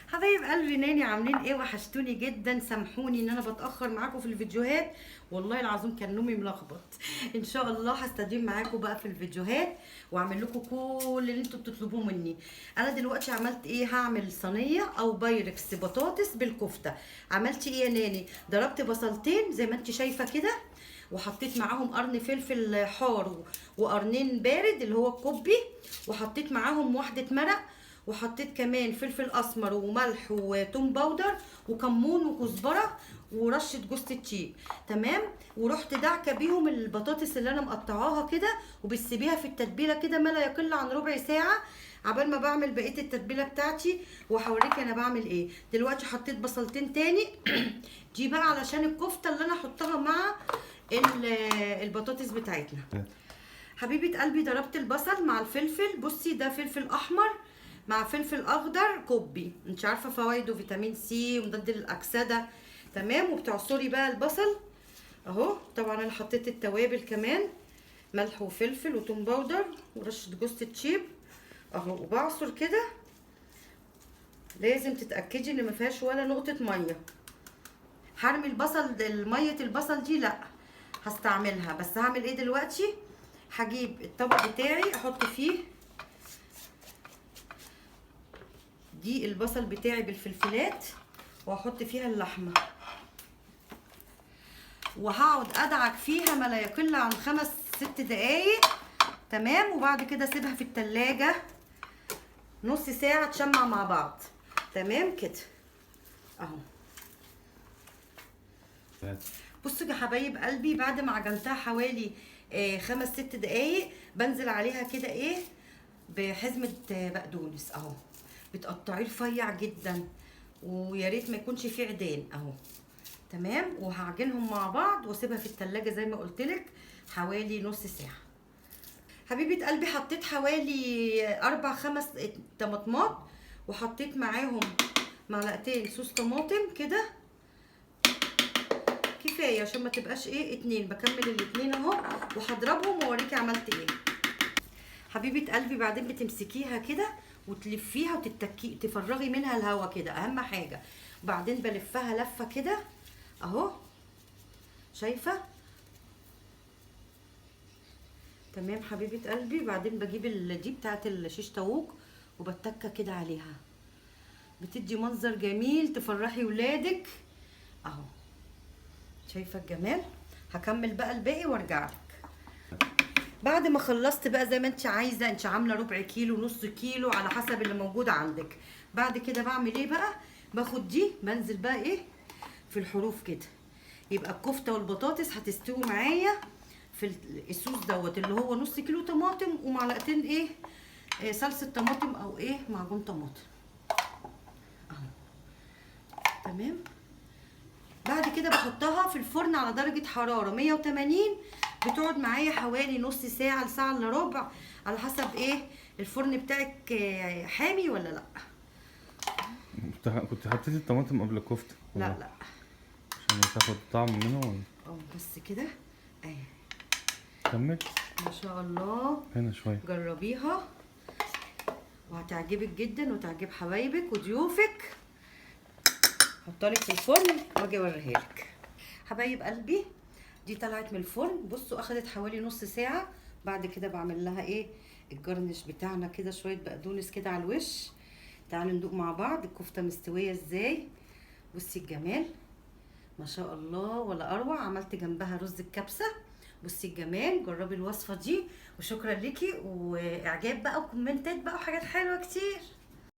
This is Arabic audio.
حبايب قلبي ناني، عاملين ايه؟ وحشتوني جدا. سامحوني ان انا بتاخر معاكم في الفيديوهات، والله العظيم كان نومي ملخبط. ان شاء الله هستديم معاكم بقى في الفيديوهات واعمل لكم كل اللي انتوا بتطلبوه مني. انا دلوقتي عملت ايه؟ هعمل صينيه او بايركس بطاطس بالكفته. عملت ايه يا ناني؟ ضربت بصلتين زي ما انت شايفه كده، وحطيت معاهم قرن فلفل حار وقرنين بارد اللي هو الكوبي، وحطيت معاهم واحده مرق، وحطيت كمان فلفل اسمر وملح وتوم باودر وكمون وكزبره ورشه جوز الطيب. تمام. ورحت دعكه بيهم البطاطس اللي انا مقطعاها كده، وبتسيبيها في التتبيله كده ما لا يقل عن ربع ساعه عبال ما بعمل بقيه التتبيله بتاعتي. وهوريكي انا بعمل ايه دلوقتي. حطيت بصلتين تاني دي بقى علشان الكفته اللي انا احطها مع البطاطس بتاعتنا. حبيبه قلبي، ضربت البصل مع الفلفل. بصي، ده فلفل احمر مع فلفل اخضر كوبي، انت عارفه فوائده فيتامين سي ومضاد للاكسده. تمام. وبتعصري بقى البصل اهو. طبعا انا حطيت التوابل كمان، ملح وفلفل وتوم باودر ورشه جوز الطيب اهو، وبعصر كده. لازم تتاكدي ان ما فيهاش ولا نقطه ميه. هرمي البصل، ميه البصل دي لا هستعملها. بس هعمل ايه دلوقتي؟ هجيب الطبق بتاعي احط فيه دي البصل بتاعي بالفلفلات، واحط فيها اللحمه، وهقعد ادعك فيها ما لا يقل عن 5-6 دقايق. تمام. وبعد كده اسيبها في التلاجة نص ساعه تشمع مع بعض. تمام كده اهو. بصوا يا حبايب قلبي، بعد ما عجنتها حوالي 5-6 دقايق بنزل عليها كده ايه بحزمه بقدونس اهو. بتقطعيه رفيع جدا، ويا ريت ما يكونش فيه عيدان اهو. تمام. وهعجنهم مع بعض واسيبها في التلاجة زي ما قلت لك حوالي نص ساعه. حبيبه قلبي، حطيت حوالي 4-5 طماطمات، وحطيت معاهم معلقتين صوص طماطم كده كفايه عشان ما تبقاش ايه اتنين. بكمل الاتنين اهو، وهضربهم واوريكي عملت ايه. حبيبه قلبي، بعدين بتمسكيها كده وتلفيها وتتكي تفرغي منها الهواء كده، اهم حاجه. وبعدين بلفها لفه كده اهو، شايفه؟ تمام حبيبه قلبي. بعدين بجيب دي بتاعت الشيش طاووق وبتكه كده عليها، بتدي منظر جميل تفرحي ولادك اهو. شايفه الجمال؟ هكمل بقى الباقي وارجع لك. بعد ما خلصت بقى زي ما انت عايزه، انت عامله ربع كيلو نص كيلو على حسب اللي موجود عندك. بعد كده بعمل ايه بقى؟ باخد دي بنزل بقى ايه في الحروف كده، يبقى الكفته والبطاطس هتستوي معايا في الصوص دوت اللي هو نص كيلو طماطم ومعلقتين ايه صلصه طماطم او ايه معجون طماطم اهو. تمام. بعد كده بحطها في الفرن على درجة حرارة 180، بتقعد معايا حوالي نص ساعة لساعة الا ربع على حسب ايه الفرن بتاعك حامي ولا لا. كنت حطيتي الطماطم قبل الكفتة؟ لا لا، عشان تاخد طعم منه ولا؟ بس كده اهي. كمل. ما شاء الله. هنا شوية. جربيها وهتعجبك جدا وتعجب حبايبك وضيوفك. هحطها في الفرن واجي اوريها لك. حبايب قلبي، دي طلعت من الفرن. بصوا اخدت حوالي نص ساعه. بعد كده بعمل لها ايه الجرنش بتاعنا كده، شويه بقدونس كده على الوش. تعالوا ندوق مع بعض الكفته مستويه ازاي. بصي الجمال، ما شاء الله ولا اروع. عملت جنبها رز الكبسه. بصي الجمال. جربي الوصفه دي، وشكرا ليكي، واعجاب بقى وكومنتات بقى وحاجات حلوه كتير.